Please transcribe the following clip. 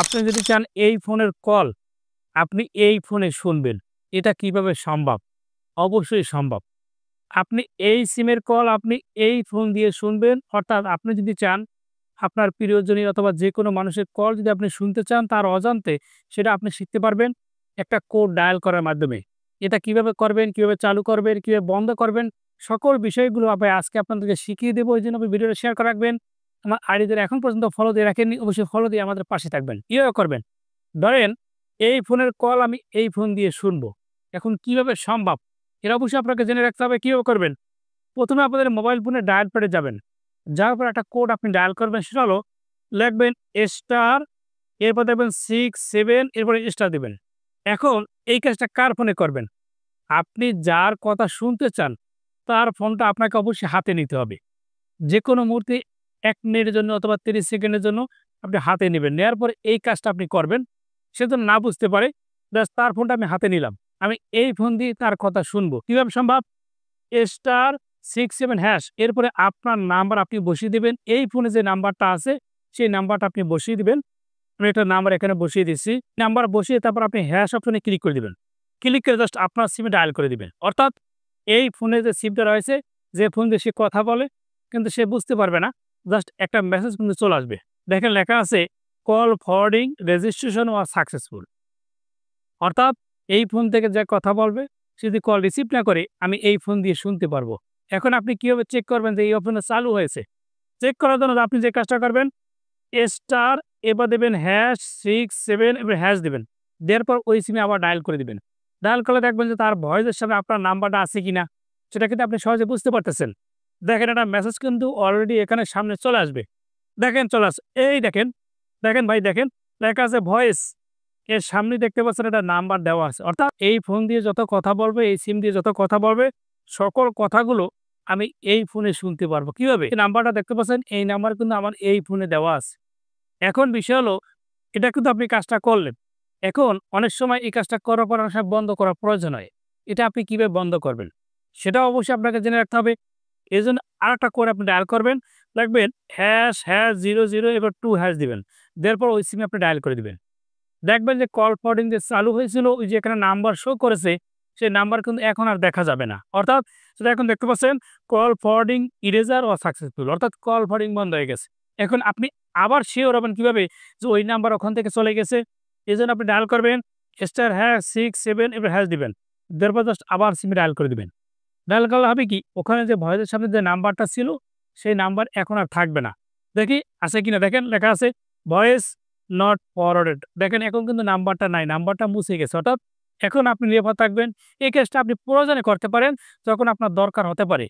আপনি যদি চান এই ফোনের কল আপনি এই ফোনে শুনবেন, এটা কিভাবে সম্ভব? অবশ্যই সম্ভব। আপনি এই সিমের কল আপনি এই ফোন দিয়ে শুনবেন। অর্থাৎ আপনি যদি চান আপনার প্রিয়জনের অথবা যেকোনো মানুষের কল যদি আপনি শুনতে চান তার অজান্তে, সেটা আপনি শিখতে পারবেন একটা কোড ডায়াল করার মাধ্যমে। এটা কিভাবে করবেন, কিভাবে চালু করবেন, কিভাবে বন্ধ করবেন, সকল বিষয়গুলো আজকে আপনাদেরকে শিখিয়ে দেব। এইজন্য আপনি ভিডিওটা শেয়ার করে রাখবেন। আমার আইডি যারা এখন পর্যন্ত ফলো দিয়ে রাখেননি, অবশ্যই ফলো দিয়ে আমাদের পাশে থাকবেন। কিভাবে করবেন? ধরেন এই ফোনের কল আমি এই ফোন দিয়ে শুনবো। এখন কিভাবে সম্ভব? এটা অবশ্যই আপনাকে জেনে রাখতে হবে কিভাবে করবেন। ১ম এ আপনাদের মোবাইল ফোনের ডায়াল প্যাডে যাবেন। যাওয়ার পর একটা কোড আপনি ডায়াল করবেন, সেটা হলো লিখবেন স্টার, এরপর দেখবেন 6 7 এরপরে স্টার দিবেন। এখন এই কাজটা কার ফোনে করবেন? আপনি যার কথা শুনতে চান, তার ফোনটা আপনাকে অবশ্যই হাতে নিতে হবে। যেকোনো মুহূর্তে ১ মিনিটের জন্য অথবা ৩০ সেকেন্ডের জন্য আপনি হাতে নিবেন। নেয়ার পরে এই কাজটা আপনি করবেন। সে যেন না বুঝতে পারে, জাস্ট তার ফোনটা আমি হাতে নিলাম। আমি এই ফোন দিয়ে তার কথা শুনবো। কিভাবে সম্ভব? স্টার 67# এরপরে আপনার নাম্বার আপনি বসিয়ে দিবেন। এই ফোনে যে নাম্বারটা আছে, সেই নাম্বারটা আপনি বসিয়ে দিবেন। আমি একটা নাম্বার এখানে বসিয়ে দিচ্ছি। নাম্বার বসিয়ে তারপর আপনি হ্যাশ অপশনে ক্লিক করে দিবেন। ক্লিক করে জাস্ট আপনার সিমে ডায়াল করে দিবেন। অর্থাৎ এই ফোনে যে সিমটা রয়েছে, যে ফোন দিয়ে সে কথা বলে, কিন্তু সে বুঝতে পারবে না। জাস্ট একটা মেসেজ কিন্তু চলে আসবে। দেখেন লেখা আছে call forwarding registration was successful. অর্থাৎ এই ফোন থেকে যে কথা বলবে, সে যদি কল রিসিভ না করে, আমি এই ফোন দিয়ে শুনতে পারবো। এখন আপনি কিভাবে চেক করবেন যে এই অপশনটা চালু হয়েছে? চেক করার জন্য আপনি যে কাজটা করবেন, স্টার এবার দেবেন #6 7 এবার হ্যাশ দিবেন। দেওয়ার পর ওই সিমে আবার ডায়াল করে দিবেন। ডায়াল করলে দেখবেন যে তার ভয়েসের সাথে আপনার নাম্বারটা আছে কিনা, সেটা কিন্তু আপনি সহজে বুঝতে পারতেছেন। দেখেন একটা মেসেজ কিন্তু অলরেডি এখানে সামনে চলে আসবে। দেখেন চলে আসছে। এই দেখেন, দেখেন ভাই দেখেন, লেখা আছে ভয়েস। এর সামনে দেখতে পাচ্ছেন একটা নাম্বার দেওয়া আছে। অর্থাৎ এই ফোন দিয়ে যত কথা বলবে, এই সিম দিয়ে যত কথা বলবে, সকল কথাগুলো আমি এই ফোনে শুনতে পারবো। কিভাবে? এই নাম্বারটা দেখতে পাচ্ছেন, এই নাম্বার কিন্তু আমার এই ফোনে দেওয়া আছে। এখন বিষয় হলো, এটা কিন্তু আপনি কাজটা করলেন। এখন অনেক সময় এই কাজটা করার পর অনেক সময় বন্ধ করার প্রয়োজন হয়। এটা আপনি কিভাবে বন্ধ করবেন? সেটাও অবশ্যই আপনাকে জেনে রাখতে হবে। এজন্য আরেকটা কোড আপনি ডায়াল করবেন। লিখবেন ##00 এবার 2# দিবেন। দেওয়ার পর ওই সিমে আপনি ডায়াল করে দিবেন। দেখবেন যে কল ফরওয়ার্ডিং যে চালু হয়েছিল, ওই যে এখানে নাম্বার শো করেছে, সেই নাম্বার কিন্তু এখন আর দেখা যাবে না। অর্থাৎ সেটা এখন দেখতে পাচ্ছেন কল ফরওয়ার্ডিং ইরেজার ও সাকসেসফুল। অর্থাৎ কল ফরওয়ার্ডিং বন্ধ হয়ে গেছে। এখন আপনি আবার শিওর হবেন কিভাবে যে ওই নাম্বার ওখান থেকে চলে গেছে? এজন্য আপনি ডায়াল করবেন *#6 7 এবার হ্যাশ দিবেন। দেওয়ার পর জাস্ট আবার সিমে ডায়াল করে দিবেন। ডায়াল করলে হবে কি? ওখানে যে ভয়েসের সামনে যে নাম্বারটা ছিল, সেই নাম্বার এখন আর থাকবে না। দেখি আছে কিনা, দেখেন লেখা আছে ভয়েস নট ফরওয়ার্ডেড। দেখেন এখন কিন্তু নাম্বারটা নাই, নাম্বারটা মুছে গেছে। অর্থাৎ এখন আপনি নিরাপদ থাকবেন। এই কাজটা আপনি প্রয়োজনে করতে পারেন, যখন আপনার দরকার হতে পারে।